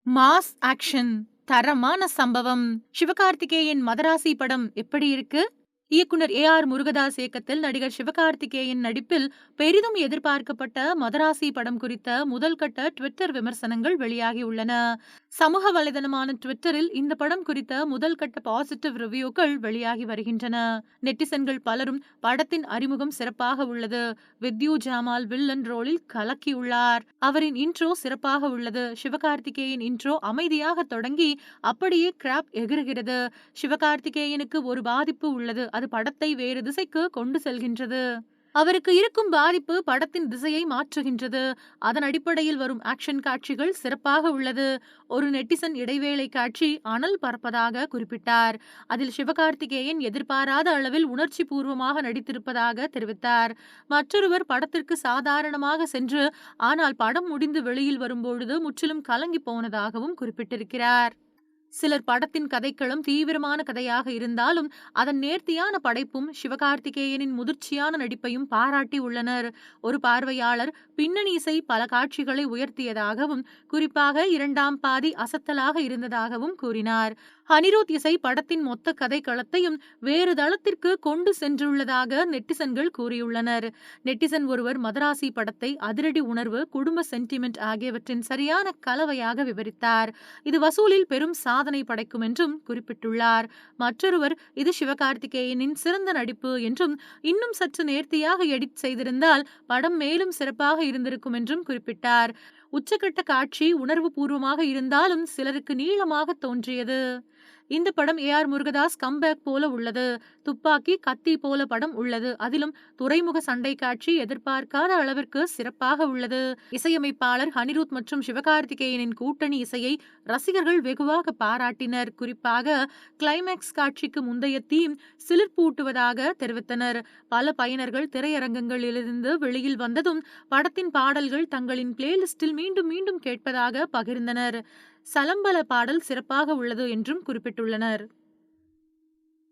Mass action, தரமான சம்பவம். சிவகார்த்திகேயன் மதராசி படம் எப்படி இருக்கு? இயக்குனர் ஏ.ஆர். முருகதாஸ் இயக்கத்தில் நடிகர் சிவகார்த்திகேயன் நடிப்பில் பெரிதும் எதிர்பார்க்கப்பட்ட மதராசி படம் குறித்த முதல் கட்ட ட்விட்டர் விமர்சனங்கள் வெளியாகியுள்ளன. சமூக வலைதளமான ட்விட்டரில் இந்த படம் குறித்த முதல் கட்ட பாசிட்டிவ் ரிவ்யூக்கள் வெளியாகி வருகின்றன. நெட்டிசன்கள் பலரும் படத்தின் அறிமுகம் சிறப்பாக உள்ளது, வித்யூ ஜாமால் வில்லன் ரோலில் கலக்கியுள்ளார், அவரின் இன்ட்ரோ சிறப்பாக உள்ளது, சிவகார்த்திகேயன் இன்ட்ரோ அமைதியாக தொடங்கி அப்படியே கிராப் எகிறுகிறது, சிவகார்த்திகேயனுக்கு ஒரு பாதிப்பு உள்ளது, அது படத்தை வேறு திசைக்கு கொண்டு செல்கின்றது, அவருக்கு இருக்கும் பாதிப்பு படத்தின் திசையை மாற்றுகின்றது, அதன் அடிப்படையில் வரும் ஆக்ஷன் காட்சிகள் சிறப்பாக உள்ளது. ஒரு நெட்டிசன் இடைவேளை காட்சி அனல் பறப்பதாக குறிப்பிட்டார். அதில் சிவகார்த்திகேயன் எதிர்பாராத அளவில் உணர்ச்சி பூர்வமாக நடித்திருப்பதாக தெரிவித்தார். மற்றொருவர் படத்திற்கு சாதாரணமாக சென்று ஆனால் படம் முடிந்து வெளியில் வரும்பொழுது முற்றிலும் கலங்கி போனதாகவும் குறிப்பிட்டிருக்கிறார். சிலர் படத்தின் கதைக்களம் தீவிரமான கதையாக இருந்தாலும் அதன் நேர்த்தியான படைப்பும் சிவகார்த்திகேயனின் முதிர்ச்சியான நடிப்பையும் பாராட்டி உள்ளனர். ஒரு பார்வையாளர் பின்னணி இசை பல காட்சிகளை உயர்த்தியதாகவும் குறிப்பாக இரண்டாம் பாதி அசத்தலாக இருந்ததாகவும் கூறினார். அனிருத் இசை படத்தின் மொத்த கதைக்களத்தையும் வேறு தளத்திற்கு கொண்டு சென்றுள்ளதாக நெட்டிசன்கள் கூறியுள்ளனர். நெட்டிசன் ஒருவர் மதராசி படத்தை அதிரடி உணர்வு, குடும்ப சென்டிமெண்ட் ஆகியவற்றின் சரியான கலவையாக விவரித்தார். இது வசூலில் பெரும் சாதனை படைக்கும் என்றும் குறிப்பிட்டுள்ளார். மற்றொருவர் இது சிவகார்த்திகேயனின் சிறந்த நடிப்பு என்றும் இன்னும் சற்று நேர்த்தியாக எடிட் செய்திருந்தால் படம் மேலும் சிறப்பாக இருந்திருக்கும் என்றும் குறிப்பிட்டார். உச்சகட்ட காட்சி உணர்வு பூர்வமாக இருந்தாலும் சிலருக்கு நீளமாக தோன்றியது. இந்த படம் ஏ.ஆர். முருகதாஸ் கம்பேக் போல உள்ளது. துப்பாக்கி, கத்தி போல படம் உள்ளது. அதிலும் துறைமுக சண்டை காட்சி எதிர்பார்க்காத அளவிற்கு சிறப்பாக உள்ளது. இசையமைப்பாளர் அனிருத் மற்றும் சிவகார்த்திகேயனின் கூட்டணி இசையை ரசிகர்கள் வெகுவாக பாராட்டினர். குறிப்பாக கிளைமேக்ஸ் காட்சிக்கு முந்தைய தீம் சிலிர்ப்பூட்டுவதாக தெரிவித்தனர். பல பயனர்கள் திரையரங்கங்களிலிருந்து வெளியில் வந்ததும் படத்தின் பாடல்கள் தங்களின் பிளேலிஸ்டில் மீண்டும் மீண்டும் கேட்பதாக பகிர்ந்தனர். சலம்பல பாடல் சிறப்பாக உள்ளது என்றும் குறிப்பிட்டுள்ளனர்.